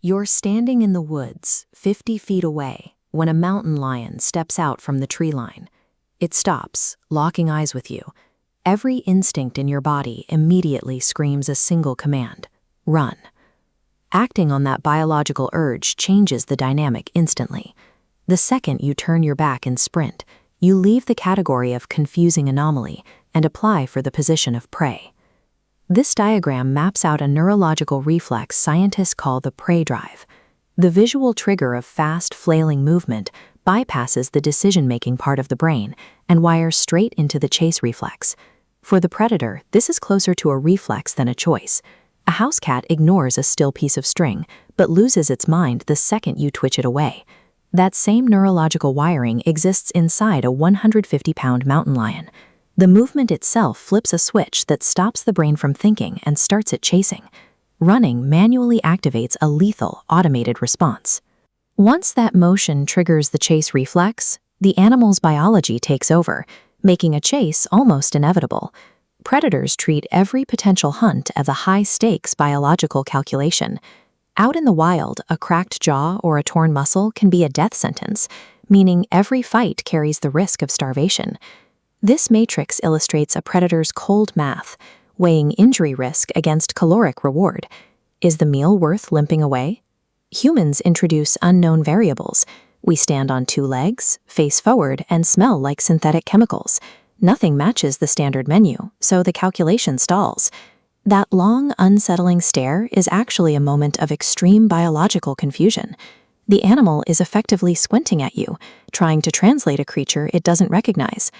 You're standing in the woods, 50 feet away, when a mountain lion steps out from the tree line. It stops, locking eyes with you. Every instinct in your body immediately screams a single command: run. Acting on that biological urge changes the dynamic instantly. The second you turn your back and sprint, you leave the category of confusing anomaly and apply for the position of prey. This diagram maps out a neurological reflex scientists call the prey drive. The visual trigger of fast, flailing movement bypasses the decision-making part of the brain and wires straight into the chase reflex. For the predator, this is closer to a reflex than a choice. A house cat ignores a still piece of string, but loses its mind the second you twitch it away. That same neurological wiring exists inside a 150-pound mountain lion. The movement itself flips a switch that stops the brain from thinking and starts it chasing. Running manually activates a lethal, automated response. Once that motion triggers the chase reflex, the animal's biology takes over, making a chase almost inevitable. Predators treat every potential hunt as a high-stakes biological calculation. Out in the wild, a cracked jaw or a torn muscle can be a death sentence, meaning every fight carries the risk of starvation. This matrix illustrates a predator's cold math, weighing injury risk against caloric reward. Is the meal worth limping away? Humans introduce unknown variables. We stand on two legs, face forward, and smell like synthetic chemicals. Nothing matches the standard menu, so the calculation stalls. That long, unsettling stare is actually a moment of extreme biological confusion. The animal is effectively squinting at you, trying to translate a creature it doesn't recognize.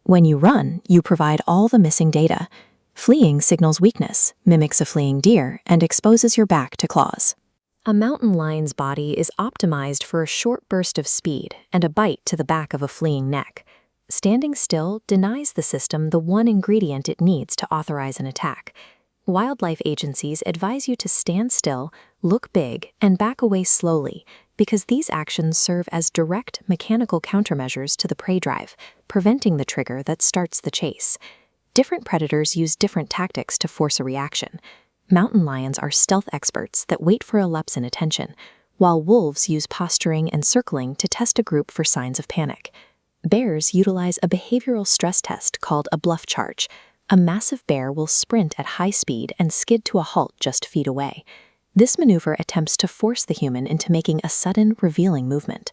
When you run, you provide all the missing data. Fleeing signals weakness, mimics a fleeing deer, and exposes your back to claws. A mountain lion's body is optimized for a short burst of speed and a bite to the back of a fleeing neck. Standing still denies the system the one ingredient it needs to authorize an attack. Wildlife agencies advise you to stand still, look big, and back away slowly, because these actions serve as direct mechanical countermeasures to the prey drive, preventing the trigger that starts the chase. Different predators use different tactics to force a reaction. Mountain lions are stealth experts that wait for a lapse in attention, while wolves use posturing and circling to test a group for signs of panic. Bears utilize a behavioral stress test called a bluff charge. A massive bear will sprint at high speed and skid to a halt just feet away. This maneuver attempts to force the human into making a sudden, revealing movement.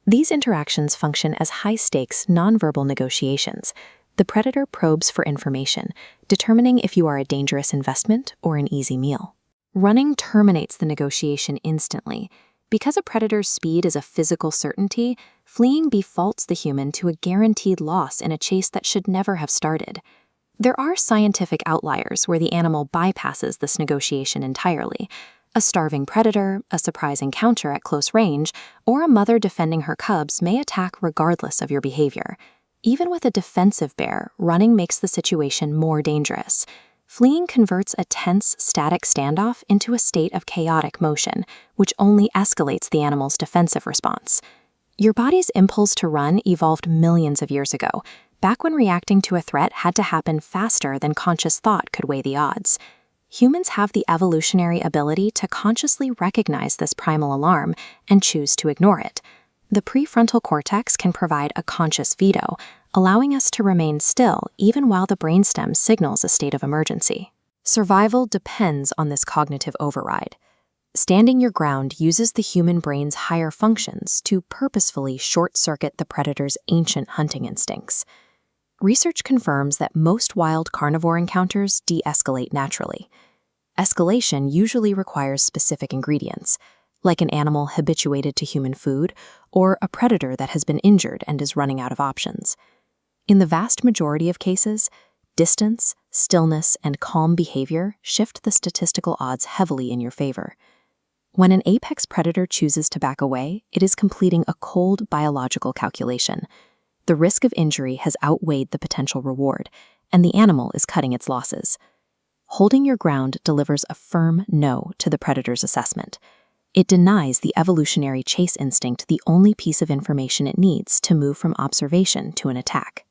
These interactions function as high-stakes, nonverbal negotiations. The predator probes for information, determining if you are a dangerous investment or an easy meal. Running terminates the negotiation instantly. Because a predator's speed is a physical certainty, fleeing defaults the human to a guaranteed loss in a chase that should never have started. There are scientific outliers where the animal bypasses this negotiation entirely. A starving predator, a surprise encounter at close range, or a mother defending her cubs may attack regardless of your behavior. Even with a defensive bear, running makes the situation more dangerous. Fleeing converts a tense, static standoff into a state of chaotic motion, which only escalates the animal's defensive response. Your body's impulse to run evolved millions of years ago, back when reacting to a threat had to happen faster than conscious thought could weigh the odds. Humans have the evolutionary ability to consciously recognize this primal alarm and choose to ignore it. The prefrontal cortex can provide a conscious veto, allowing us to remain still even while the brainstem signals a state of emergency. Survival depends on this cognitive override. Standing your ground uses the human brain's higher functions to purposefully short-circuit the predator's ancient hunting instincts. Research confirms that most wild carnivore encounters de-escalate naturally. Escalation usually requires specific ingredients, like an animal habituated to human food or a predator that has been injured and is running out of options. In the vast majority of cases, distance, stillness, and calm behavior shift the statistical odds heavily in your favor. When an apex predator chooses to back away, it is completing a cold biological calculation. The risk of injury has outweighed the potential reward, and the animal is cutting its losses. Holding your ground delivers a firm no to the predator's assessment. It denies the evolutionary chase instinct the only piece of information it needs to move from observation to an attack.